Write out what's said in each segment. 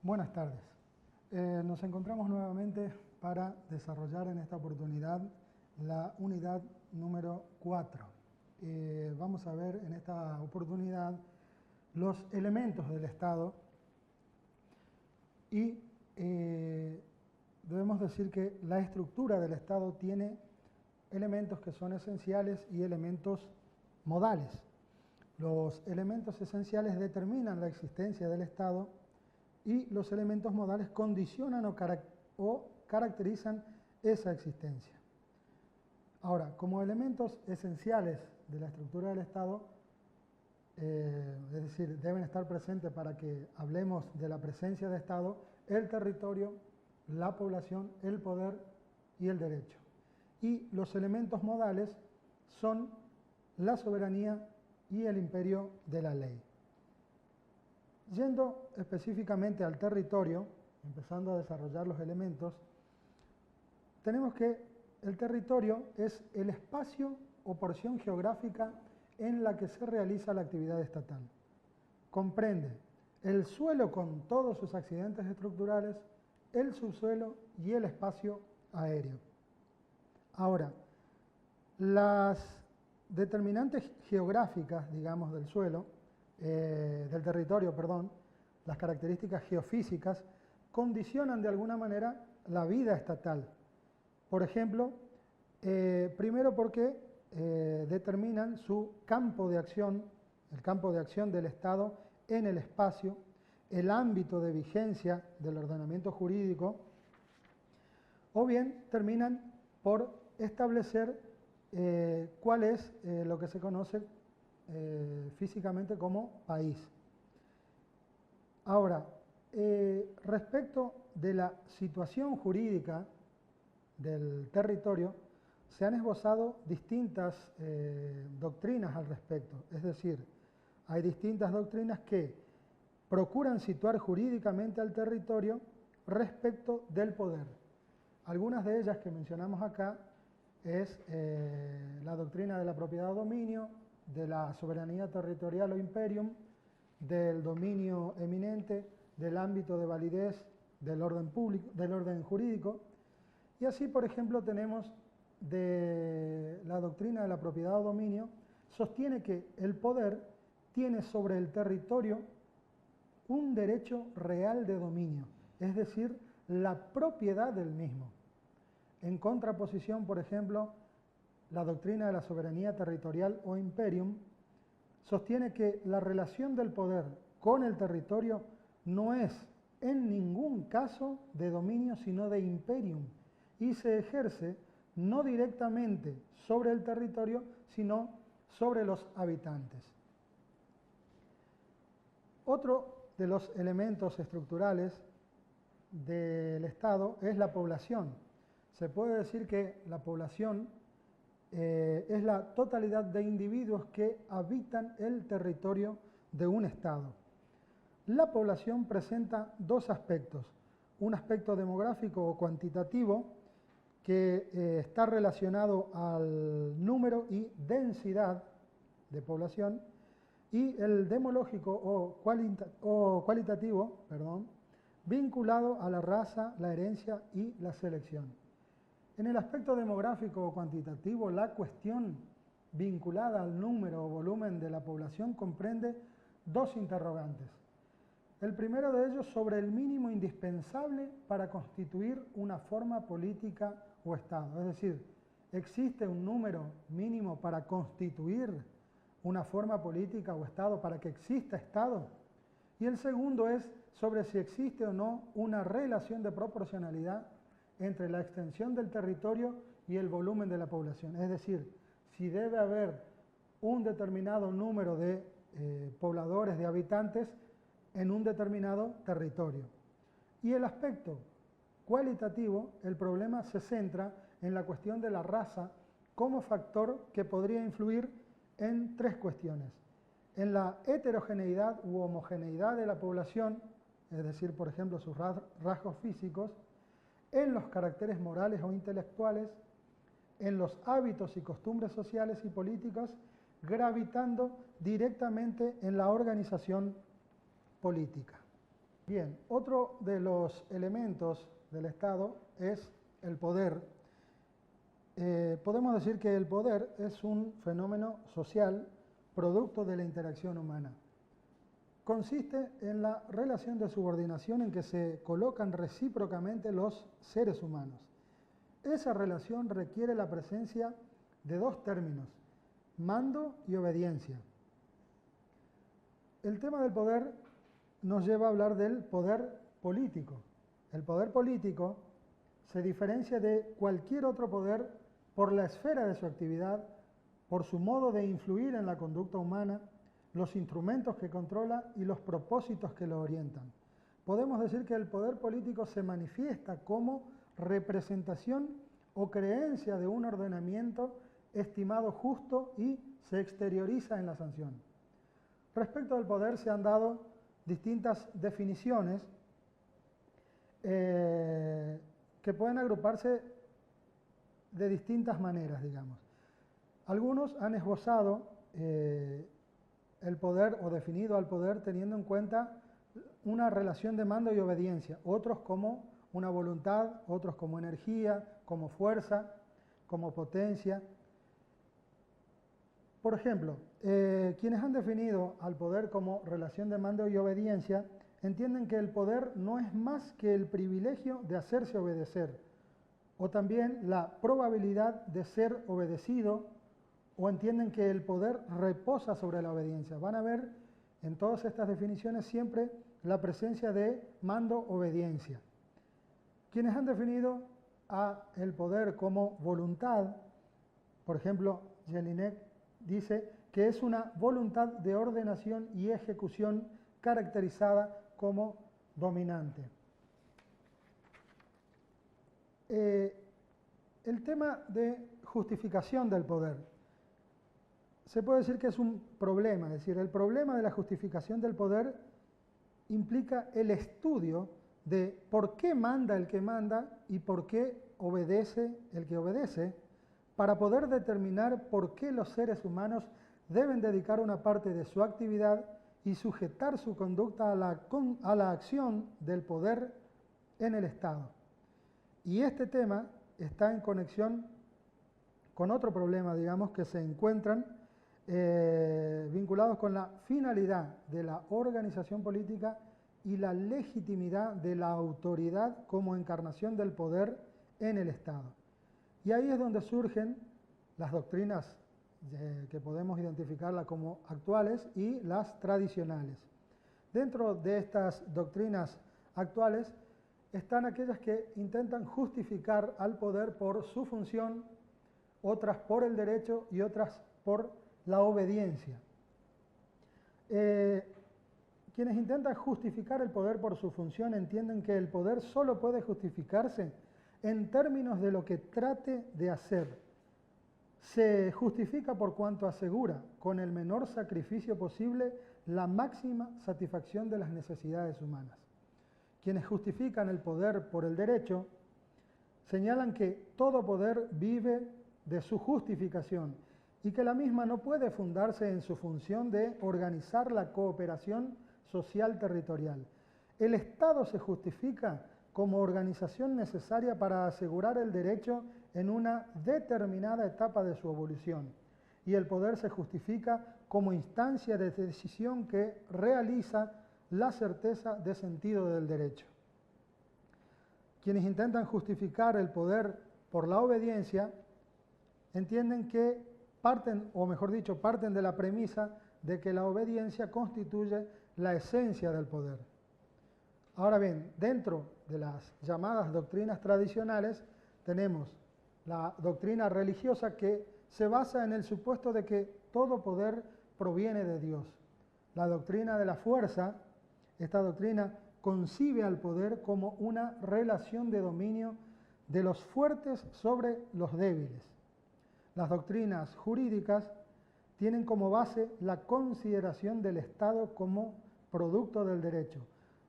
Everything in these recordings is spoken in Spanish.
Buenas tardes. Nos encontramos nuevamente para desarrollar en esta oportunidad la unidad número 4. Vamos a ver en esta oportunidad los elementos del Estado y debemos decir que la estructura del Estado tiene elementos que son esenciales y elementos modales. Los elementos esenciales determinan la existencia del Estado y los elementos modales condicionan o caracterizan esa existencia. Ahora, como elementos esenciales de la estructura del Estado, es decir, deben estar presentes para que hablemos de la presencia de Estado, el territorio, la población, el poder y el derecho. Y los elementos modales son la soberanía y el imperio de la ley. Yendo específicamente al territorio, empezando a desarrollar los elementos, tenemos que el territorio es el espacio o porción geográfica en la que se realiza la actividad estatal. Comprende el suelo con todos sus accidentes estructurales, el subsuelo y el espacio aéreo. Ahora, las determinantes geográficas, digamos, del suelo, del territorio, perdón, las características geofísicas, condicionan de alguna manera la vida estatal. Por ejemplo, primero porque determinan su campo de acción, el campo de acción del Estado en el espacio, el ámbito de vigencia del ordenamiento jurídico, o bien terminan por establecer cuál es lo que se conoce físicamente como país. Ahora, respecto de la situación jurídica del territorio, se han esbozado distintas doctrinas al respecto, es decir, hay distintas doctrinas que procuran situar jurídicamente al territorio respecto del poder. Algunas de ellas que mencionamos acá es la doctrina de la propiedad o dominio, de la soberanía territorial o imperium, del dominio eminente, del ámbito de validez del orden público, del orden jurídico. Y así, por ejemplo, tenemos de la doctrina de la propiedad o dominio, sostiene que el poder tiene sobre el territorio un derecho real de dominio, es decir, la propiedad del mismo. En contraposición, por ejemplo, la doctrina de la soberanía territorial o imperium sostiene que la relación del poder con el territorio no es en ningún caso de dominio, sino de imperium, y se ejerce no directamente sobre el territorio, sino sobre los habitantes. Otro de los elementos estructurales del Estado es la población. Se puede decir que la población es la totalidad de individuos que habitan el territorio de un Estado. La población presenta dos aspectos, un aspecto demográfico o cuantitativo que está relacionado al número y densidad de población, y el demológico o cualitativo, vinculado a la raza, la herencia y la selección. En el aspecto demográfico o cuantitativo, la cuestión vinculada al número o volumen de la población comprende dos interrogantes. El primero de ellos sobre el mínimo indispensable para constituir una forma política o Estado. Es decir, ¿existe un número mínimo para constituir una forma política o Estado, para que exista Estado? Y el segundo es sobre si existe o no una relación de proporcionalidad entre la extensión del territorio y el volumen de la población. Es decir, si debe haber un determinado número de pobladores, de habitantes, en un determinado territorio. Y el aspecto cualitativo, el problema se centra en la cuestión de la raza como factor que podría influir en tres cuestiones. En la heterogeneidad u homogeneidad de la población, es decir, por ejemplo, sus rasgos físicos, en los caracteres morales o intelectuales, en los hábitos y costumbres sociales y políticos, gravitando directamente en la organización política. Bien, otro de los elementos del Estado es el poder. Podemos decir que el poder es un fenómeno social producto de la interacción humana. Consiste en la relación de subordinación en que se colocan recíprocamente los seres humanos. Esa relación requiere la presencia de dos términos, mando y obediencia. El tema del poder nos lleva a hablar del poder político. El poder político se diferencia de cualquier otro poder por la esfera de su actividad, por su modo de influir en la conducta humana, los instrumentos que controla y los propósitos que lo orientan. Podemos decir que el poder político se manifiesta como representación o creencia de un ordenamiento estimado justo y se exterioriza en la sanción. Respecto al poder se han dado distintas definiciones que pueden agruparse de distintas maneras, digamos. Algunos han esbozado el poder o definido al poder teniendo en cuenta una relación de mando y obediencia, otros como una voluntad, otros como energía, como fuerza, como potencia. Por ejemplo, quienes han definido al poder como relación de mando y obediencia entienden que el poder no es más que el privilegio de hacerse obedecer, o también la probabilidad de ser obedecido, o entienden que el poder reposa sobre la obediencia. Van a ver en todas estas definiciones siempre la presencia de mando-obediencia. Quienes han definido a el poder como voluntad, por ejemplo, Jelinek dice que es una voluntad de ordenación y ejecución caracterizada como dominante. El tema de justificación del poder. Se puede decir que es un problema, es decir, el problema de la justificación del poder implica el estudio de por qué manda el que manda y por qué obedece el que obedece, para poder determinar por qué los seres humanos deben dedicar una parte de su actividad y sujetar su conducta a la acción del poder en el Estado. Y este tema está en conexión con otro problema, digamos, que se encuentran vinculados con la finalidad de la organización política y la legitimidad de la autoridad como encarnación del poder en el Estado. Y ahí es donde surgen las doctrinas que podemos identificarlas como actuales y las tradicionales. Dentro de estas doctrinas actuales están aquellas que intentan justificar al poder por su función, otras por el derecho y otras por la obediencia. Quienes intentan justificar el poder por su función entienden que el poder solo puede justificarse en términos de lo que trate de hacer. Se justifica por cuanto asegura, con el menor sacrificio posible, la máxima satisfacción de las necesidades humanas. Quienes justifican el poder por el derecho señalan que todo poder vive de su justificación y que la misma no puede fundarse en su función de organizar la cooperación social territorial. El Estado se justifica como organización necesaria para asegurar el derecho en una determinada etapa de su evolución, y el poder se justifica como instancia de decisión que realiza la certeza de sentido del derecho. Quienes intentan justificar el poder por la obediencia entienden que parten de la premisa de que la obediencia constituye la esencia del poder. Ahora bien, dentro de las llamadas doctrinas tradicionales tenemos la doctrina religiosa que se basa en el supuesto de que todo poder proviene de Dios. La doctrina de la fuerza, esta doctrina concibe al poder como una relación de dominio de los fuertes sobre los débiles. Las doctrinas jurídicas tienen como base la consideración del Estado como producto del derecho,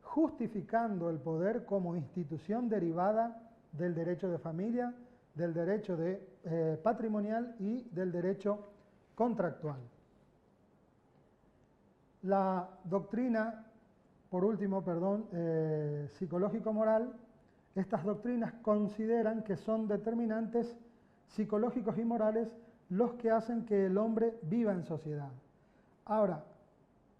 justificando el poder como institución derivada del derecho de familia, del derecho patrimonial y del derecho contractual. La doctrina por último, perdón, psicológico-moral, estas doctrinas consideran que son determinantes psicológicos y morales los que hacen que el hombre viva en sociedad. Ahora,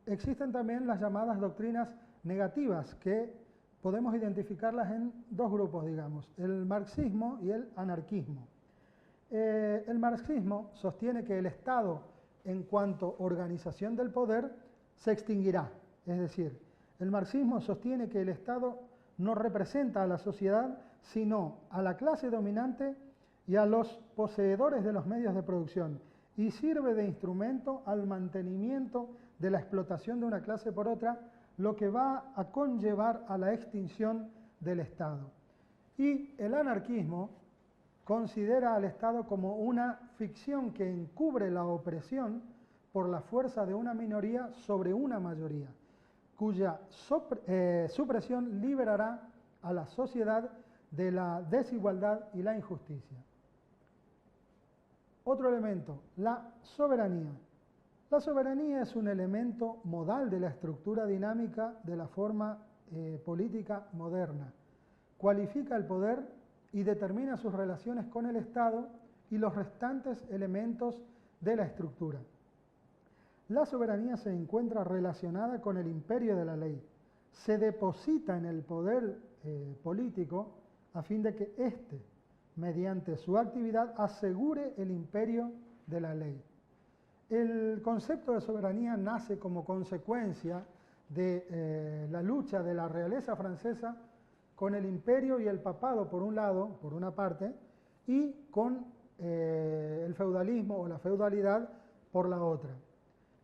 existen también las llamadas doctrinas negativas, que podemos identificarlas en dos grupos, digamos, el marxismo y el anarquismo. El marxismo sostiene que el Estado, en cuanto organización del poder, se extinguirá. Es decir, el marxismo sostiene que el Estado no representa a la sociedad, sino a la clase dominante y a los poseedores de los medios de producción, y sirve de instrumento al mantenimiento de la explotación de una clase por otra, lo que va a conllevar a la extinción del Estado. Y el anarquismo considera al Estado como una ficción que encubre la opresión por la fuerza de una minoría sobre una mayoría, cuya supresión liberará a la sociedad de la desigualdad y la injusticia. Otro elemento, la soberanía. La soberanía es un elemento modal de la estructura dinámica de la forma política moderna. Cualifica el poder y determina sus relaciones con el Estado y los restantes elementos de la estructura. La soberanía se encuentra relacionada con el imperio de la ley. Se deposita en el poder político a fin de que éste, mediante su actividad, asegure el imperio de la ley. El concepto de soberanía nace como consecuencia de la lucha de la realeza francesa con el imperio y el papado por un lado, por una parte, y con el feudalismo o la feudalidad por la otra.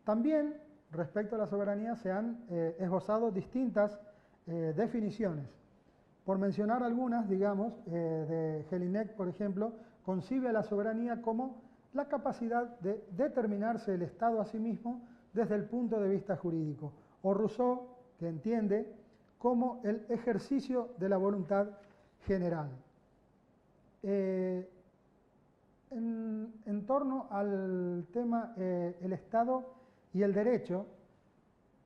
También, respecto a la soberanía, se han esbozado distintas definiciones. Por mencionar algunas, digamos, de Jelinek, por ejemplo, concibe a la soberanía como la capacidad de determinarse el Estado a sí mismo desde el punto de vista jurídico. O Rousseau, que entiende como el ejercicio de la voluntad general. En torno al tema el Estado y el derecho,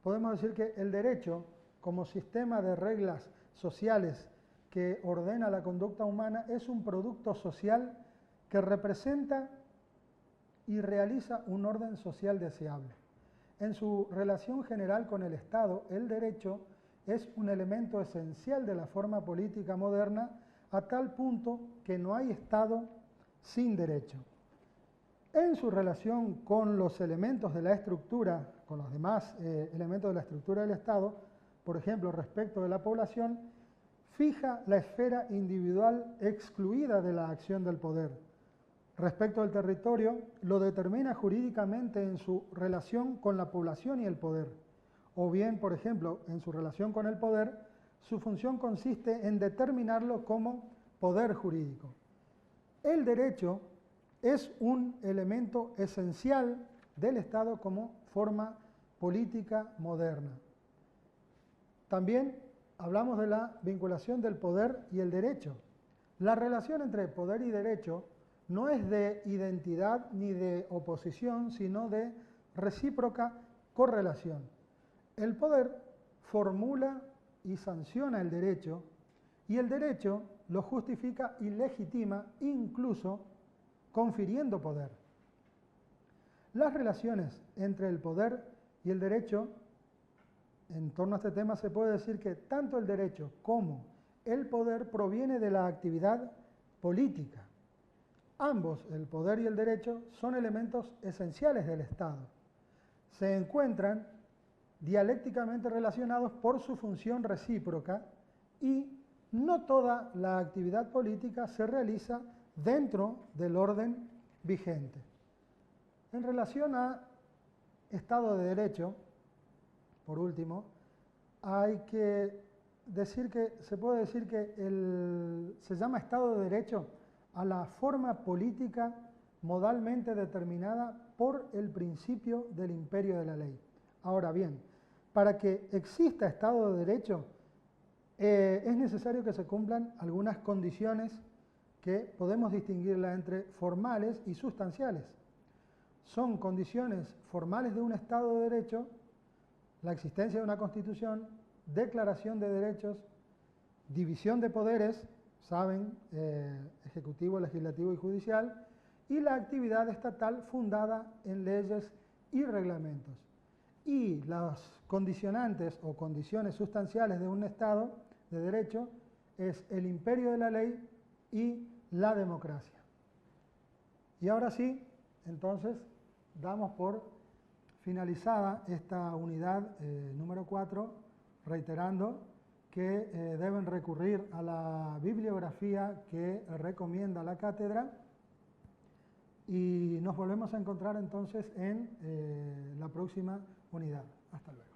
podemos decir que el derecho, como sistema de reglas sociales que ordena la conducta humana, es un producto social que representa y realiza un orden social deseable. En su relación general con el Estado, el derecho es un elemento esencial de la forma política moderna, a tal punto que no hay Estado sin derecho. En su relación con los elementos de la estructura, con los demás elementos de la estructura del Estado, por ejemplo, respecto de la población, fija la esfera individual excluida de la acción del poder. Respecto al territorio, lo determina jurídicamente en su relación con la población y el poder. O bien, por ejemplo, en su relación con el poder, su función consiste en determinarlo como poder jurídico. El derecho es un elemento esencial del Estado como forma política moderna. También hablamos de la vinculación del poder y el derecho. La relación entre poder y derecho no es de identidad ni de oposición, sino de recíproca correlación. El poder formula y sanciona el derecho, y el derecho lo justifica y legitima, incluso confiriendo poder. Las relaciones entre el poder y el derecho, en torno a este tema se puede decir que tanto el derecho como el poder proviene de la actividad política. Ambos, el poder y el derecho, son elementos esenciales del Estado. Se encuentran dialécticamente relacionados por su función recíproca y no toda la actividad política se realiza dentro del orden vigente. En relación a Estado de Derecho, por último, hay que decir que se puede decir que se llama Estado de Derecho a la forma política modalmente determinada por el principio del imperio de la ley. Ahora bien, para que exista Estado de Derecho, es necesario que se cumplan algunas condiciones que podemos distinguirlas entre formales y sustanciales. Son condiciones formales de un Estado de Derecho: la existencia de una Constitución, declaración de derechos, división de poderes, saben, ejecutivo, legislativo y judicial, y la actividad estatal fundada en leyes y reglamentos. Y las condicionantes o condiciones sustanciales de un Estado de derecho es el imperio de la ley y la democracia. Y ahora sí, entonces, damos por finalizada esta unidad número 4, reiterando que deben recurrir a la bibliografía que recomienda la cátedra, y nos volvemos a encontrar entonces en la próxima unidad. Hasta luego.